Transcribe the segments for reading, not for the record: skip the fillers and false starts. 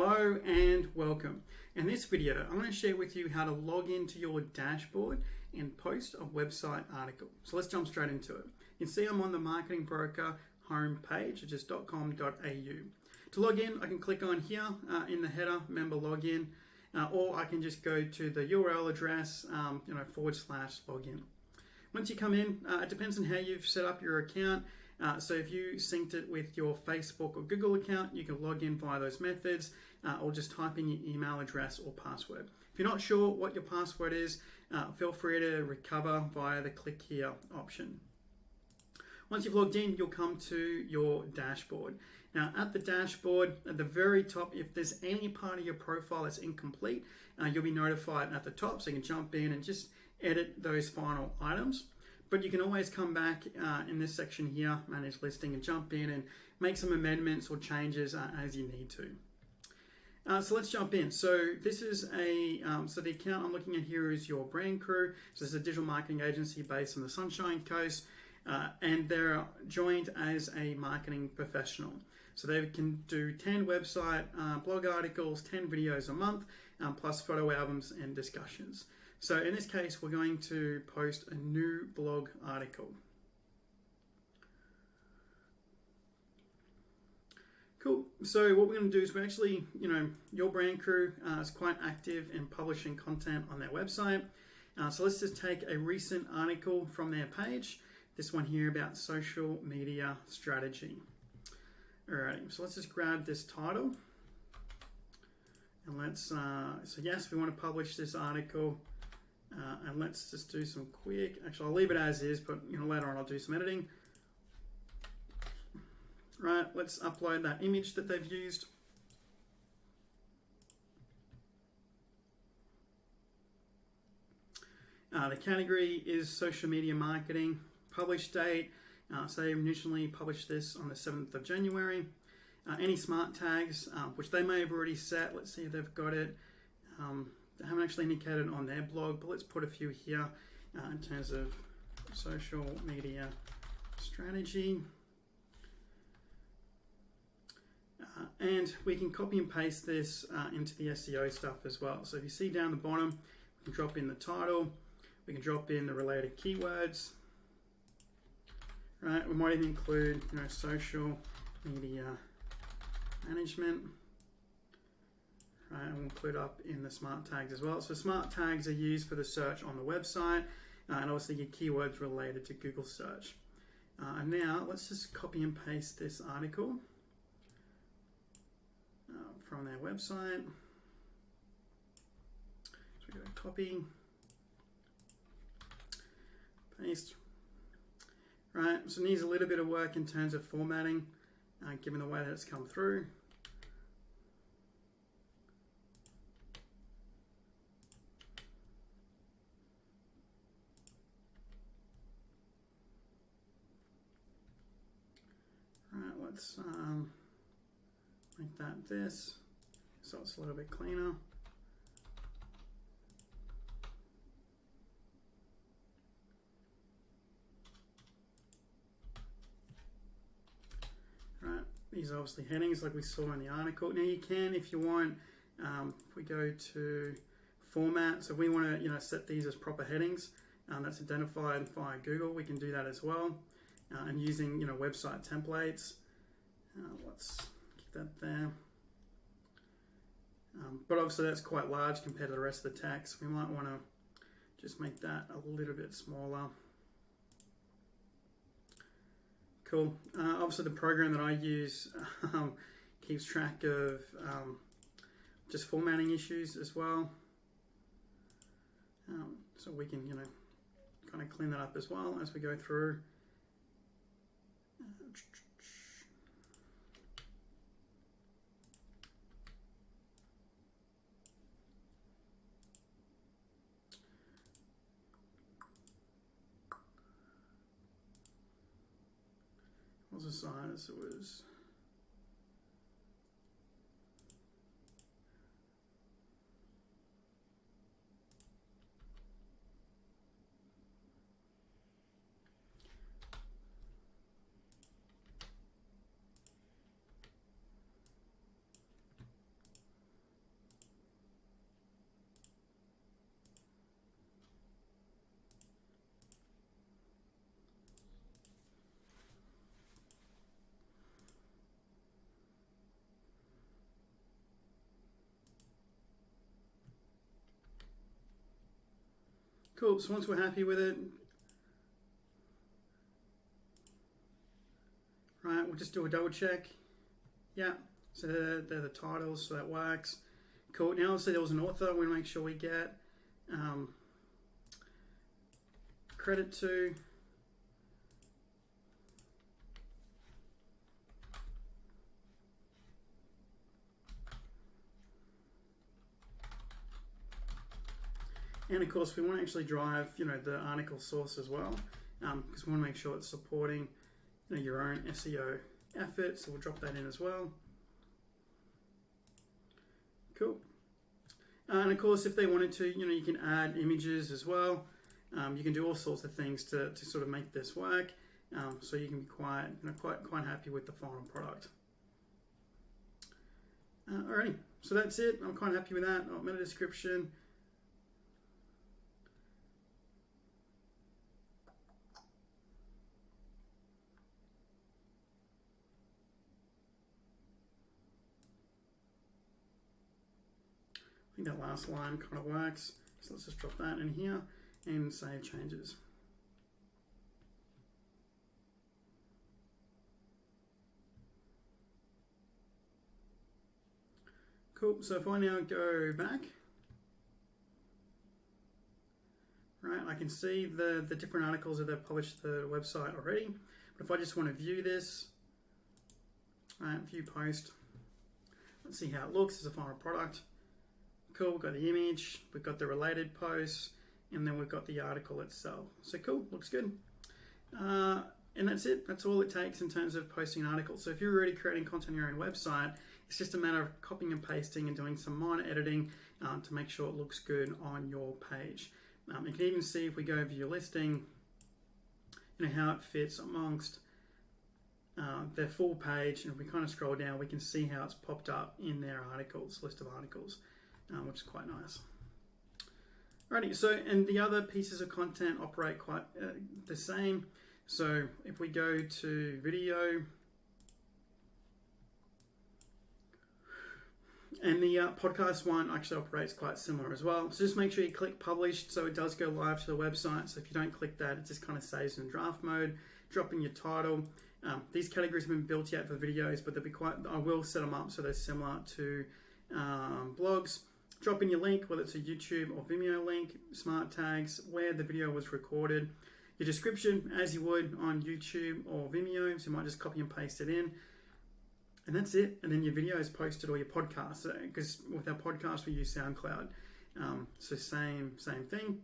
Hello and welcome. In this video, I'm going to share with you how to log into your dashboard and post a website article. So let's jump straight into it. You can see I'm on the Marketing Broker home page, which is .com.au. To log in, I can click on here in the header, member login, or I can just go to the URL address, /login. Once you come in, it depends on how you've set up your account. So if you synced it with your Facebook or Google account, you can log in via those methods or just type in your email address or password. If you're not sure what your password is, feel free to recover via the click here option. Once you've logged in, you'll come to your dashboard. Now at the dashboard, at the very top, if there's any part of your profile that's incomplete, you'll be notified at the top, so you can jump in and just edit those final items. But you can always come back in this section here, manage listing, and jump in and make some amendments or changes as you need to. So let's jump in. So this is so the account I'm looking at here is Your Brand Crew. So this is a digital marketing agency based on the Sunshine Coast, and they're joined as a marketing professional. So they can do 10 website blog articles, 10 videos a month, plus photo albums and discussions. So in this case, we're going to post a new blog article. Cool. So what we're going to do is we're actually, Your Brand Crew is quite active in publishing content on their website. So let's just take a recent article from their page. This one here about social media strategy. Alright, so let's just grab this title. And let's, so yes, we want to publish this article. And let's just do some quick, actually I'll leave it as is, but later on I'll do some editing. Right, let's upload that image that they've used. The category is social media marketing. Publish date, so they initially published this on the 7th of January. Any smart tags, which they may have already set. Let's see if they've got it. They haven't actually indicated on their blog, but let's put a few here in terms of social media strategy. And we can copy and paste this into the SEO stuff as well. So if you see down the bottom, we can drop in the title, we can drop in the related keywords. Right, we might even include social media management. Right, and we'll include up in the smart tags as well. So smart tags are used for the search on the website and obviously your keywords related to Google search. And now let's just copy and paste this article from their website. So we go to copy, paste. Right, so it needs a little bit of work in terms of formatting, given the way that it's come through. Right, let's make that this, so it's a little bit cleaner. Right, these are obviously headings like we saw in the article. Now you can, if you want, if we go to format, so if we want to set these as proper headings, that's identified via Google, we can do that as well. And using website templates, let's keep that there. But obviously that's quite large compared to the rest of the text. We might want to just make that a little bit smaller. Cool. Obviously the program that I use keeps track of just formatting issues as well. So we can kind of clean that up as well as we go through. What was the size? It was Cool, so once we're happy with it, right, we'll just do a double check. Yeah, so they're the titles, so that works. Cool, now obviously there was an author, we want to make sure we get credit to. And of course, we want to actually drive, the article source as well, because we want to make sure it's supporting, your own SEO efforts. So we'll drop that in as well. Cool. And of course, if they wanted to, you can add images as well. You can do all sorts of things to sort of make this work. So you can be quite happy with the final product. Alrighty, so that's it. I'm quite happy with that. Meta description. I think that last line kind of works. So let's just drop that in here and save changes. Cool, so if I now go back, right, I can see the different articles that they've published to the website already. But if I just want to view this, right, view post, let's see how it looks as a final product. Cool, we've got the image, we've got the related posts, and then we've got the article itself. So cool, looks good. And that's it. That's all it takes in terms of posting an article. So if you're already creating content on your own website, it's just a matter of copying and pasting and doing some minor editing to make sure it looks good on your page. You can even see if we go over your listing, how it fits amongst their full page. And if we kind of scroll down, we can see how it's popped up in their articles, list of articles. Which is quite nice. Alrighty, so, and the other pieces of content operate quite the same. So if we go to video, and the podcast one actually operates quite similar as well. So just make sure you click publish so it does go live to the website. So if you don't click that, it just kind of saves in draft mode. Drop in your title. These categories have been built yet for videos, but they'll be I will set them up so they're similar to blogs. Drop in your link, whether it's a YouTube or Vimeo link, smart tags, where the video was recorded, your description as you would on YouTube or Vimeo, so you might just copy and paste it in, and that's it. And then your video is posted, or your podcast, because with our podcast we use SoundCloud, so same thing.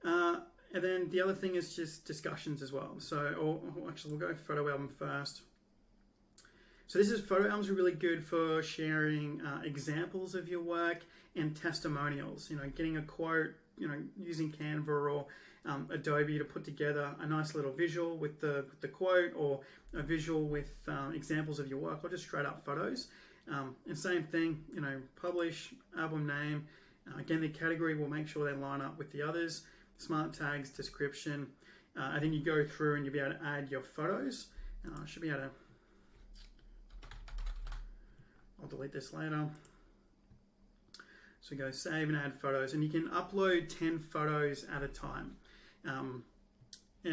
And then the other thing is just discussions as well. So, or actually we'll go photo album first. So photo albums are really good for sharing examples of your work and testimonials. Getting a quote, using Canva or Adobe to put together a nice little visual with the quote, or a visual with examples of your work, or just straight up photos. And same thing, publish, album name. Again, the category will make sure they line up with the others. Smart tags, description. And then you go through and you'll be able to add your photos. I should be able to. I'll delete this later. So go save and add photos, and you can upload 10 photos at a time. And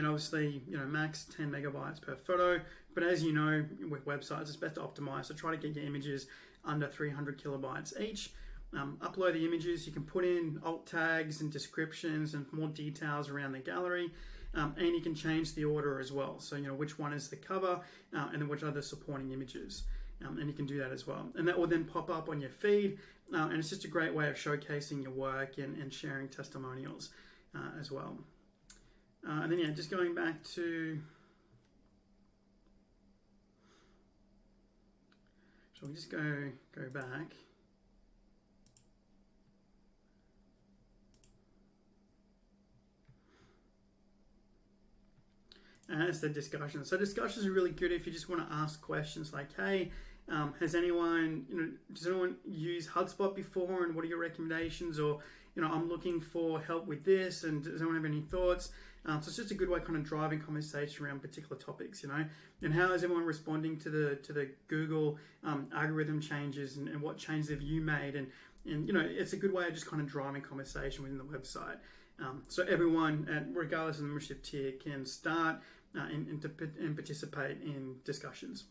obviously, max 10 megabytes per photo. But as you know, with websites, it's best to optimize. So try to get your images under 300 kilobytes each. Upload the images. You can put in alt tags and descriptions and more details around the gallery. And you can change the order as well. So, which one is the cover and then which are the supporting images. And you can do that as well. And that will then pop up on your feed. And it's just a great way of showcasing your work and sharing testimonials as well. And then, just going back to... Shall we just go back? And that's the discussion. So discussions are really good if you just want to ask questions like, hey, Has anyone, does anyone use HubSpot before, and what are your recommendations? Or, I'm looking for help with this, and does anyone have any thoughts? So it's just a good way kind of driving conversation around particular topics, And how is everyone responding to the Google algorithm changes, and what changes have you made? And it's a good way of just kind of driving conversation within the website. So everyone, regardless of the membership tier, can start and participate in discussions.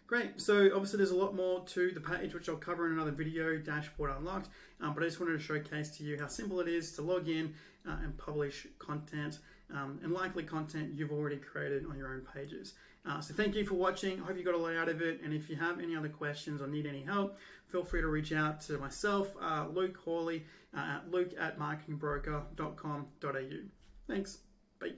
Great. So obviously there's a lot more to the page, which I'll cover in another video, Dashboard Unlocked. But I just wanted to showcase to you how simple it is to log in and publish content, and likely content you've already created on your own pages. So thank you for watching. I hope you got a lot out of it. And if you have any other questions or need any help, feel free to reach out to myself, Luke Hawley, at luke@marketingbroker.com.au. Thanks. Bye.